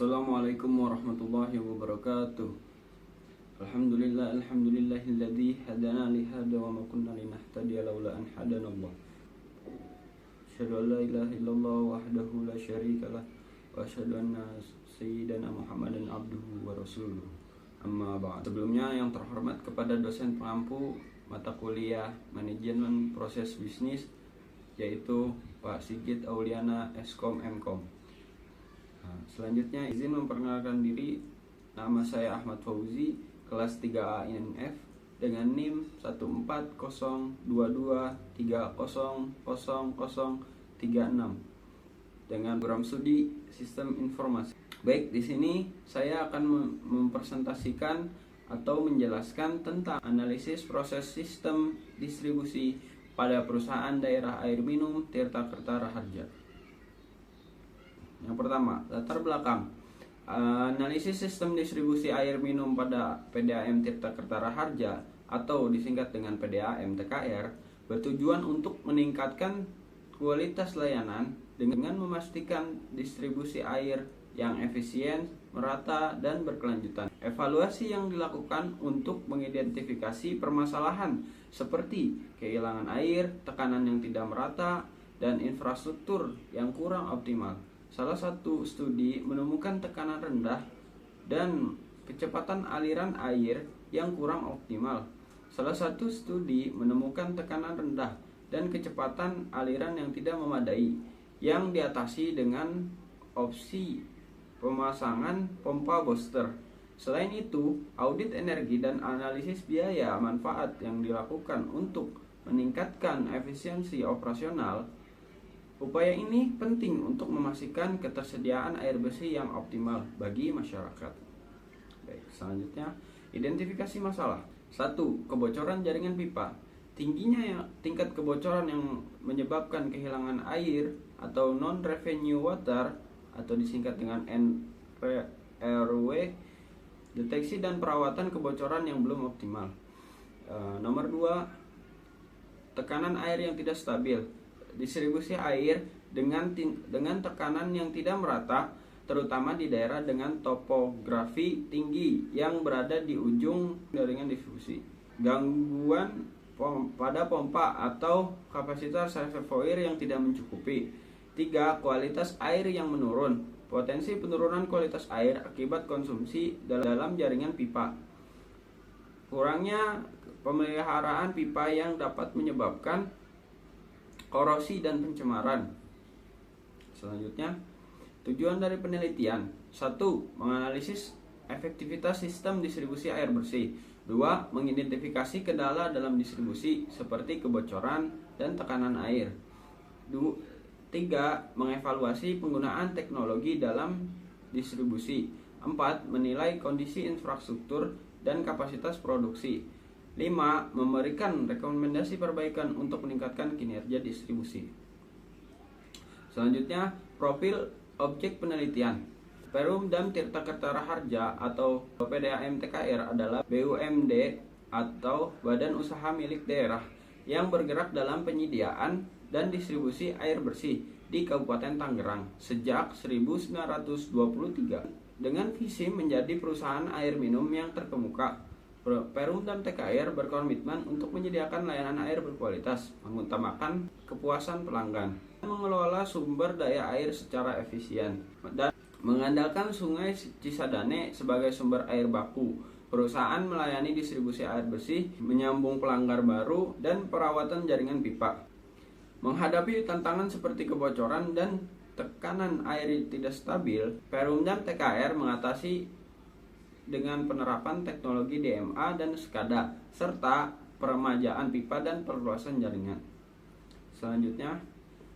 Assalamualaikum warahmatullahi wabarakatuh. Alhamdulillahilladzi hadana li hada wa ma kunna linahtadiya laula an hadanallah. Asyhadu an la ilaha illallah wahdahu la syarikalah wa asyhadu anna sayyidana Muhammadan abduhu wa rasuluh. Amma ba'd. Sebelumnya yang terhormat kepada dosen pengampu mata kuliah Manajemen Proses Bisnis, yaitu Pak Sigit Auliana Eskom Mkom. Selanjutnya izin memperkenalkan diri. Nama saya Ahmad Fauzi, kelas 3A INF dengan NIM 14023000036 dengan program studi Sistem Informasi. Baik, di sini saya akan mempresentasikan atau menjelaskan tentang analisis proses sistem distribusi pada perusahaan daerah air minum Tirtakerta Raharja. Yang pertama, latar belakang. Analisis sistem distribusi air minum pada PDAM Tirtakerta Raharja atau disingkat dengan PDAM TKR bertujuan untuk meningkatkan kualitas layanan dengan memastikan distribusi air yang efisien, merata, dan berkelanjutan. Evaluasi yang dilakukan untuk mengidentifikasi permasalahan seperti kehilangan air, tekanan yang tidak merata, dan infrastruktur yang kurang optimal. Salah satu studi menemukan tekanan rendah dan kecepatan aliran air yang kurang optimal. Salah satu studi menemukan tekanan rendah dan kecepatan aliran yang tidak memadai, yang diatasi dengan opsi pemasangan pompa booster. Selain itu, audit energi dan analisis biaya manfaat yang dilakukan untuk meningkatkan efisiensi operasional. Upaya ini penting untuk memastikan ketersediaan air bersih yang optimal bagi masyarakat. Baik, selanjutnya identifikasi masalah. 1. Kebocoran jaringan pipa. Tingginya tingkat kebocoran yang menyebabkan kehilangan air atau non-revenue water atau disingkat dengan NRW. Deteksi dan perawatan kebocoran yang belum optimal. Nomor 2, tekanan air yang tidak stabil. Distribusi air dengan tekanan yang tidak merata, terutama di daerah dengan topografi tinggi yang berada di ujung jaringan distribusi. Gangguan pada pompa atau kapasitas reservoir yang tidak mencukupi. 3. Kualitas air yang menurun. Potensi penurunan kualitas air akibat konsumsi dalam jaringan pipa. Kurangnya pemeliharaan pipa yang dapat menyebabkan korosi dan pencemaran. Selanjutnya, tujuan dari penelitian. 1. Menganalisis efektivitas sistem distribusi air bersih. 2. Mengidentifikasi kendala dalam distribusi seperti kebocoran dan tekanan air. 3. Mengevaluasi penggunaan teknologi dalam distribusi. 4. Menilai kondisi infrastruktur dan kapasitas produksi. 5. Memberikan rekomendasi perbaikan untuk meningkatkan kinerja distribusi. Selanjutnya, profil objek penelitian. Perumdam Tirtakerta Raharja atau PDAM TKR adalah BUMD atau Badan Usaha Milik Daerah yang bergerak dalam penyediaan dan distribusi air bersih di Kabupaten Tangerang sejak 1923 dengan visi menjadi perusahaan air minum yang terkemuka. Perumdam TKR berkomitmen untuk menyediakan layanan air berkualitas, mengutamakan kepuasan pelanggan, mengelola sumber daya air secara efisien, dan mengandalkan Sungai Cisadane sebagai sumber air baku. Perusahaan melayani distribusi air bersih, menyambung pelanggar baru, dan perawatan jaringan pipa. Menghadapi tantangan seperti kebocoran dan tekanan air tidak stabil, Perumdam TKR mengatasi dengan penerapan teknologi DMA dan SCADA serta peremajaan pipa dan perluasan jaringan. Selanjutnya,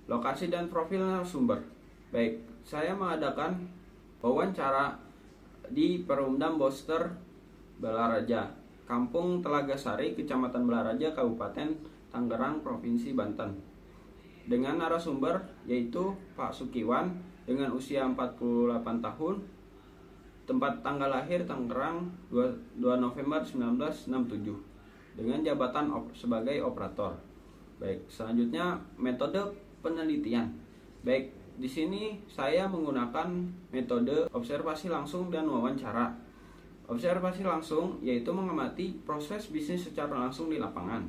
lokasi dan profil narasumber. Baik, saya mengadakan wawancara di Perumdam Booster Balaraja, Kampung Telaga Sari, Kecamatan Balaraja, Kabupaten Tangerang, Provinsi Banten. Dengan narasumber yaitu Pak Sukiwan dengan usia 48 tahun, tempat tanggal lahir Tangerang 2 November 1967 dengan jabatan sebagai operator. Baik, selanjutnya metode penelitian. Baik, di sini saya menggunakan metode observasi langsung dan wawancara. Observasi langsung yaitu mengamati proses bisnis secara langsung di lapangan.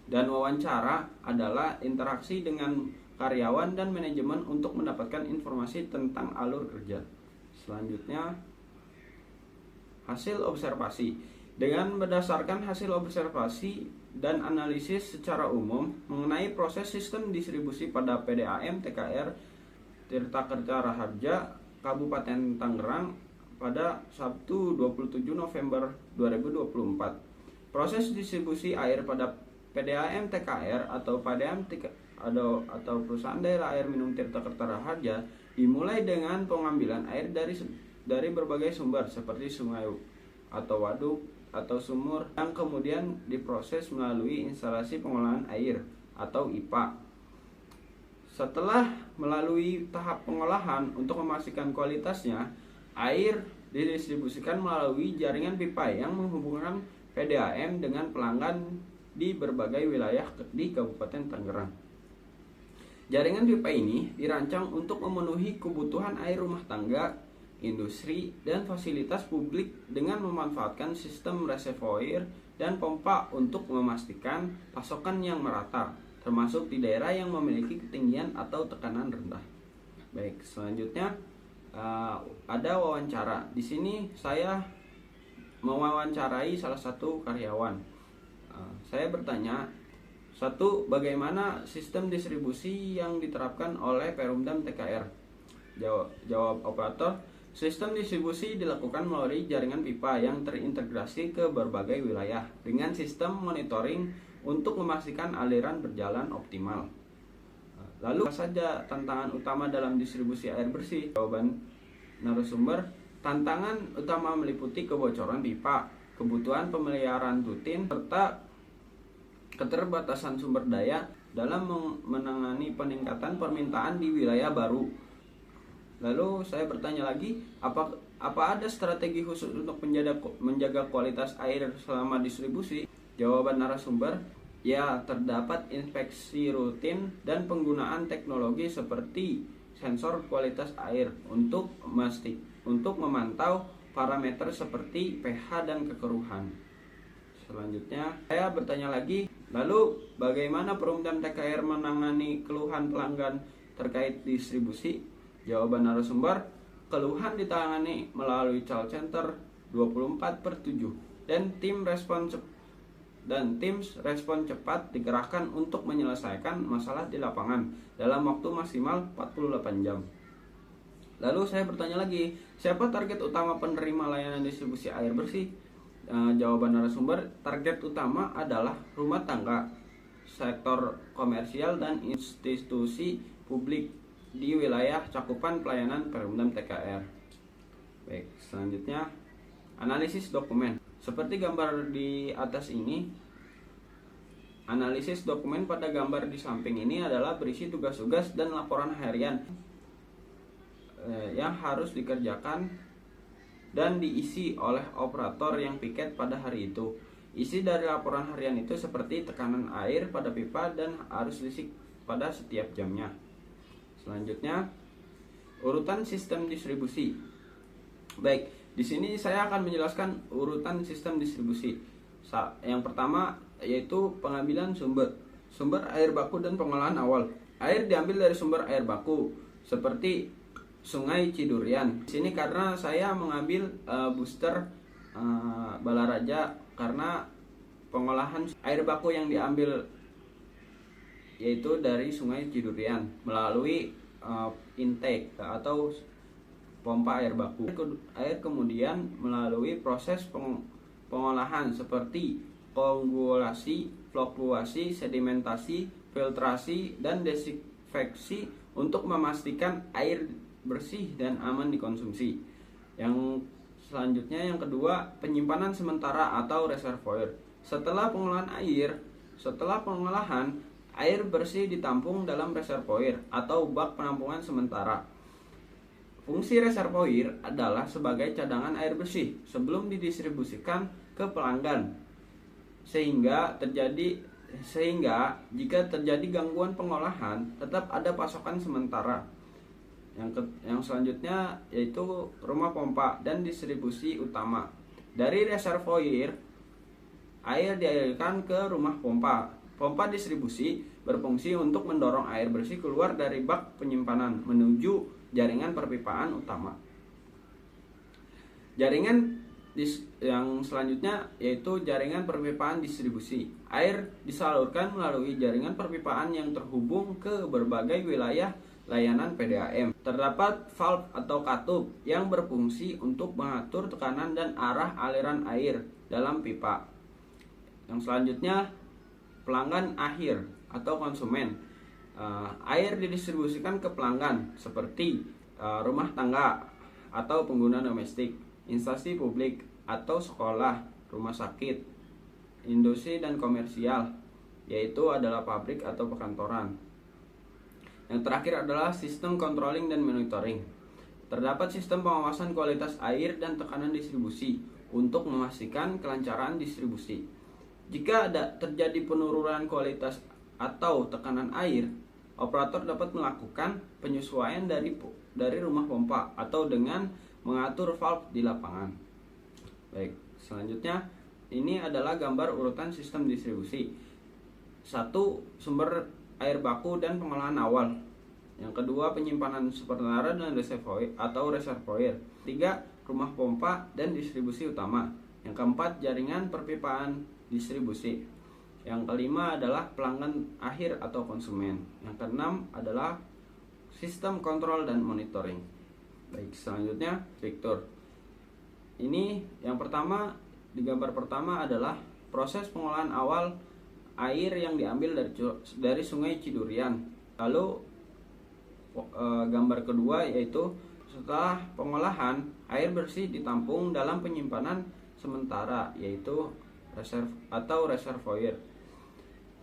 Dan wawancara adalah interaksi dengan karyawan dan manajemen untuk mendapatkan informasi tentang alur kerja. Selanjutnya, hasil observasi. Dengan berdasarkan hasil observasi dan analisis secara umum mengenai proses sistem distribusi pada PDAM TKR Tirta Kerta Raharja, Kabupaten Tangerang pada Sabtu 27 November 2024. Proses distribusi air pada PDAM TKR atau atau Perusahaan Daerah Air Minum Tirta Kerta Raharja dimulai dengan pengambilan air dari berbagai sumber seperti sungai atau waduk atau sumur yang kemudian diproses melalui instalasi pengolahan air atau IPA. Setelah melalui tahap pengolahan untuk memastikan kualitasnya, air didistribusikan melalui jaringan pipa yang menghubungkan PDAM dengan pelanggan di berbagai wilayah di Kabupaten Tangerang. Jaringan pipa ini dirancang untuk memenuhi kebutuhan air rumah tangga, industri, dan fasilitas publik dengan memanfaatkan sistem reservoir dan pompa untuk memastikan pasokan yang merata, termasuk di daerah yang memiliki ketinggian atau tekanan rendah. Baik, selanjutnya ada wawancara. Di sini saya mewawancarai salah satu karyawan. Saya bertanya, satu, bagaimana sistem distribusi yang diterapkan oleh Perumdam TKR? Jawab operator, sistem distribusi dilakukan melalui jaringan pipa yang terintegrasi ke berbagai wilayah dengan sistem monitoring untuk memastikan aliran berjalan optimal. Lalu apa saja tantangan utama dalam distribusi air bersih? Jawaban narasumber, tantangan utama meliputi kebocoran pipa, kebutuhan pemeliharaan rutin, serta keterbatasan sumber daya dalam menangani peningkatan permintaan di wilayah baru. Lalu saya bertanya lagi, apa ada strategi khusus untuk menjaga kualitas air selama distribusi? Jawaban narasumber, ya, terdapat inspeksi rutin dan penggunaan teknologi seperti sensor kualitas air untuk memantau parameter seperti pH dan kekeruhan. Selanjutnya, saya bertanya lagi, lalu bagaimana Perumdam TKR menangani keluhan pelanggan terkait distribusi? Jawaban narasumber, keluhan ditangani melalui call center 24/7 dan tim respon cepat dikerahkan untuk menyelesaikan masalah di lapangan dalam waktu maksimal 48 jam. Lalu saya bertanya lagi, siapa target utama penerima layanan distribusi air bersih? Jawaban narasumber, target utama adalah rumah tangga, sektor komersial, dan institusi publik di wilayah cakupan pelayanan Perumdam TKR. Baik, selanjutnya analisis dokumen. Seperti gambar di atas ini, analisis dokumen pada gambar di samping ini adalah berisi tugas-tugas dan laporan harian yang harus dikerjakan dan diisi oleh operator yang piket pada hari itu. Isi dari laporan harian itu seperti tekanan air pada pipa dan arus listrik pada setiap jamnya. Selanjutnya, urutan sistem distribusi. Baik, di sini saya akan menjelaskan urutan sistem distribusi. Yang pertama yaitu pengambilan sumber air baku dan pengolahan awal. Air diambil dari sumber air baku seperti Sungai Cidurian. Di sini karena saya mengambil booster Balaraja karena pengolahan air baku yang diambil yaitu dari Sungai Cidurian melalui intake atau pompa air baku. Air kemudian melalui proses pengolahan seperti koagulasi, fluktuasi, sedimentasi, filtrasi, dan desinfeksi untuk memastikan air bersih dan aman dikonsumsi. Yang selanjutnya, yang kedua, penyimpanan sementara atau reservoir. Setelah pengolahan, air bersih ditampung dalam reservoir atau bak penampungan sementara. Fungsi reservoir adalah sebagai cadangan air bersih sebelum didistribusikan ke pelanggan, sehingga jika terjadi gangguan pengolahan tetap ada pasokan sementara. Yang selanjutnya yaitu rumah pompa dan distribusi utama. Dari reservoir, air dialirkan ke rumah pompa. Pompa distribusi berfungsi untuk mendorong air bersih keluar dari bak penyimpanan menuju jaringan perpipaan utama. Jaringan yang selanjutnya yaitu jaringan perpipaan distribusi. Air disalurkan melalui jaringan perpipaan yang terhubung ke berbagai wilayah layanan PDAM. Terdapat valve atau katup yang berfungsi untuk mengatur tekanan dan arah aliran air dalam pipa. Yang selanjutnya, pelanggan akhir atau konsumen. Air didistribusikan ke pelanggan seperti rumah tangga atau pengguna domestik, instansi publik atau sekolah, rumah sakit, industri dan komersial, yaitu adalah pabrik atau perkantoran. Yang terakhir adalah sistem controlling dan monitoring. Terdapat sistem pengawasan kualitas air dan tekanan distribusi untuk memastikan kelancaran distribusi. Jika ada terjadi penurunan kualitas atau tekanan air, operator dapat melakukan penyesuaian dari rumah pompa atau dengan mengatur valve di lapangan. Baik, selanjutnya ini adalah gambar urutan sistem distribusi. 1. Sumber air baku dan pengolahan awal. Yang kedua, penyimpanan sementara dan reservoir atau reservoir. 3. Rumah pompa dan distribusi utama. Yang keempat, jaringan perpipaan distribusi. Yang kelima adalah pelanggan akhir atau konsumen. Yang keenam adalah sistem kontrol dan monitoring. Baik, selanjutnya struktur. Ini yang pertama, di gambar pertama adalah proses pengolahan awal air yang diambil dari Sungai Cidurian. Lalu gambar kedua yaitu setelah pengolahan, air bersih ditampung dalam penyimpanan sementara yaitu reservoir.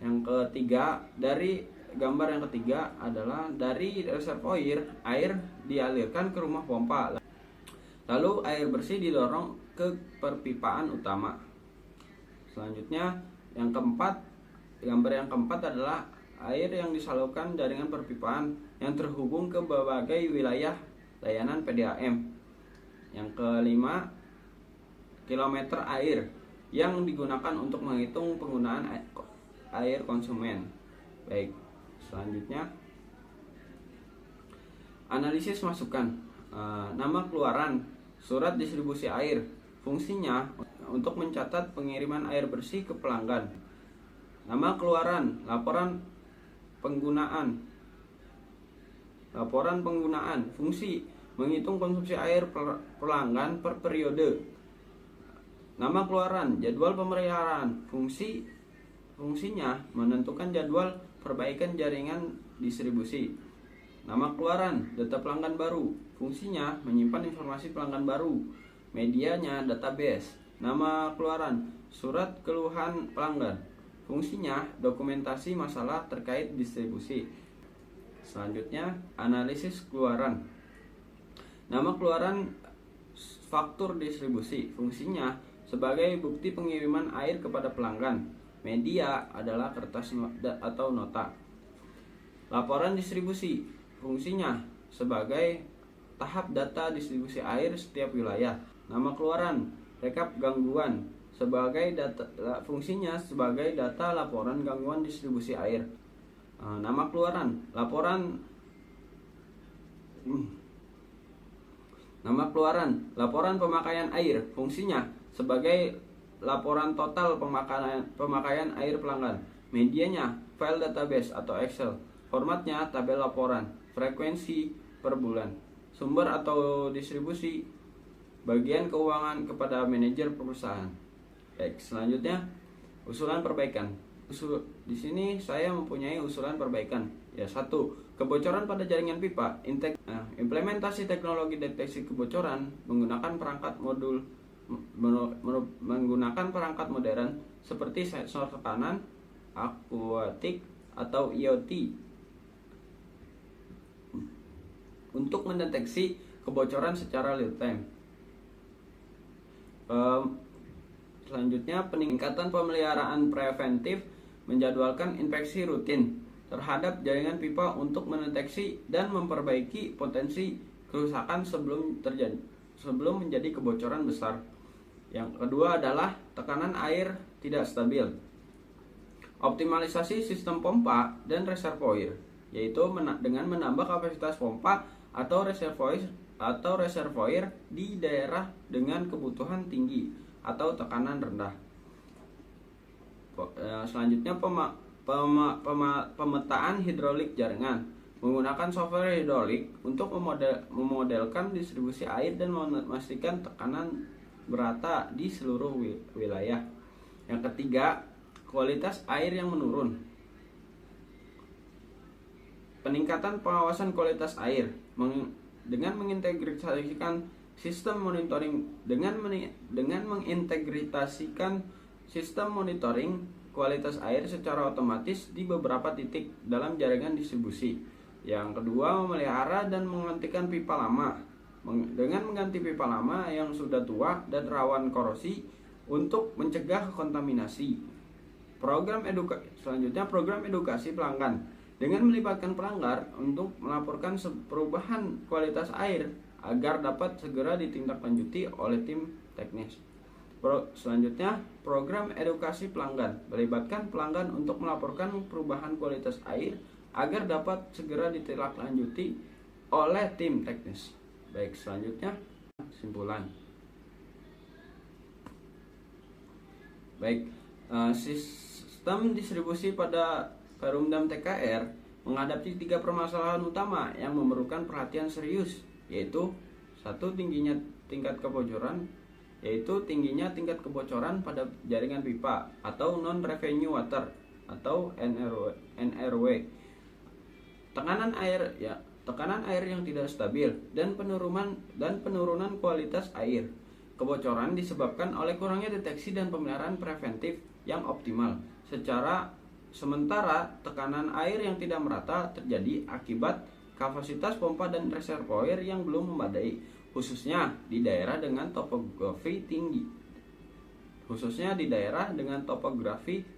Yang ketiga, dari gambar yang ketiga adalah dari reservoir air dialirkan ke rumah pompa. Lalu air bersih didorong ke perpipaan utama. Selanjutnya, gambar yang keempat adalah air yang disalurkan jaringan perpipaan yang terhubung ke berbagai wilayah layanan PDAM. Yang kelima, kilometer air yang digunakan untuk menghitung penggunaan air konsumen. Baik, selanjutnya analisis masukan. Nama keluaran surat distribusi air, fungsinya untuk mencatat pengiriman air bersih ke pelanggan. Nama keluaran laporan penggunaan, fungsi menghitung konsumsi air pelanggan per periode. Nama keluaran jadwal pemeliharaan, fungsinya menentukan jadwal perbaikan jaringan distribusi. Nama keluaran data pelanggan baru, fungsinya menyimpan informasi pelanggan baru. Medianya database. Nama keluaran surat keluhan pelanggan, fungsinya dokumentasi masalah terkait distribusi. Selanjutnya analisis keluaran. Nama keluaran faktur distribusi, fungsinya sebagai bukti pengiriman air kepada pelanggan. Media adalah kertas atau nota. Laporan distribusi, fungsinya sebagai tahap data distribusi air setiap wilayah. Nama keluaran rekap gangguan, fungsinya sebagai data laporan gangguan distribusi air. Nama keluaran laporan pemakaian air, fungsinya sebagai laporan total pemakaian air pelanggan. Medianya file database atau Excel. Formatnya tabel laporan. Frekuensi per bulan. Sumber atau distribusi bagian keuangan kepada manajer perusahaan. Baik, selanjutnya usulan perbaikan. Di sini saya mempunyai usulan perbaikan. Ya, 1. Kebocoran pada jaringan pipa. Implementasi teknologi deteksi kebocoran menggunakan perangkat modern seperti sensor tekanan, akuatik atau IoT untuk mendeteksi kebocoran secara real time. Selanjutnya, peningkatan pemeliharaan preventif menjadwalkan inspeksi rutin terhadap jaringan pipa untuk mendeteksi dan memperbaiki potensi kerusakan sebelum menjadi kebocoran besar. Yang kedua adalah tekanan air tidak stabil. Optimalisasi sistem pompa dan reservoir, yaitu dengan menambah kapasitas pompa atau reservoir di daerah dengan kebutuhan tinggi atau tekanan rendah. Selanjutnya pemetaan hidrolik jaringan menggunakan software hidrolik untuk memodelkan distribusi air dan memastikan tekanan merata di seluruh wilayah. Yang ketiga, kualitas air yang menurun. Peningkatan pengawasan kualitas air dengan mengintegrasikan sistem monitoring sistem monitoring kualitas air secara otomatis di beberapa titik dalam jaringan distribusi. Yang kedua, memelihara dan menggantikan pipa lama dengan mengganti pipa lama yang sudah tua dan rawan korosi untuk mencegah kontaminasi. Selanjutnya program edukasi pelanggan dengan melibatkan pelanggan untuk melaporkan perubahan kualitas air agar dapat segera ditindaklanjuti oleh tim teknis. Selanjutnya, program edukasi pelanggan melibatkan pelanggan untuk melaporkan perubahan kualitas air agar dapat segera ditindaklanjuti oleh tim teknis. Baik, selanjutnya kesimpulan. Baik, sistem distribusi pada Perumdam TKR menghadapi 3 permasalahan utama yang memerlukan perhatian serius, yaitu tingginya tingkat kebocoran pada jaringan pipa atau non-revenue water atau NRW. Tekanan air yang tidak stabil dan penurunan kualitas air. Kebocoran disebabkan oleh kurangnya deteksi dan pemeliharaan preventif yang optimal. Sementara tekanan air yang tidak merata terjadi akibat kapasitas pompa dan reservoir yang belum memadai, khususnya di daerah dengan topografi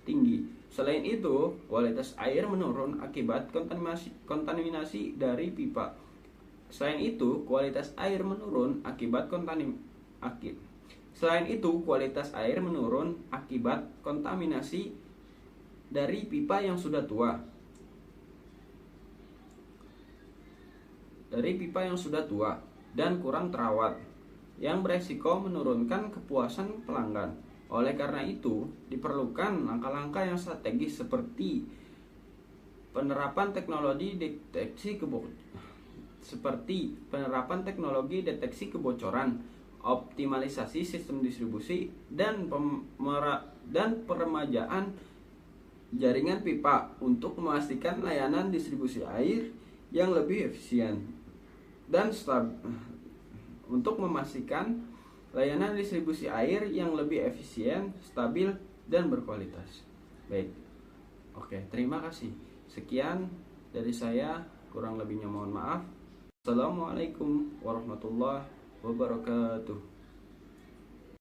tinggi. Selain itu, kualitas air menurun akibat kontaminasi dari pipa. Dari pipa yang sudah tua dan kurang terawat, yang beresiko menurunkan kepuasan pelanggan. Oleh karena itu, diperlukan langkah-langkah yang strategis seperti penerapan teknologi deteksi kebocoran, optimalisasi sistem distribusi, dan peremajaan jaringan pipa untuk memastikan layanan distribusi air yang lebih efisien dan stabil dan berkualitas. Baik. Oke, terima kasih. Sekian dari saya, kurang lebihnya mohon maaf. Assalamualaikum warahmatullahi wabarakatuh.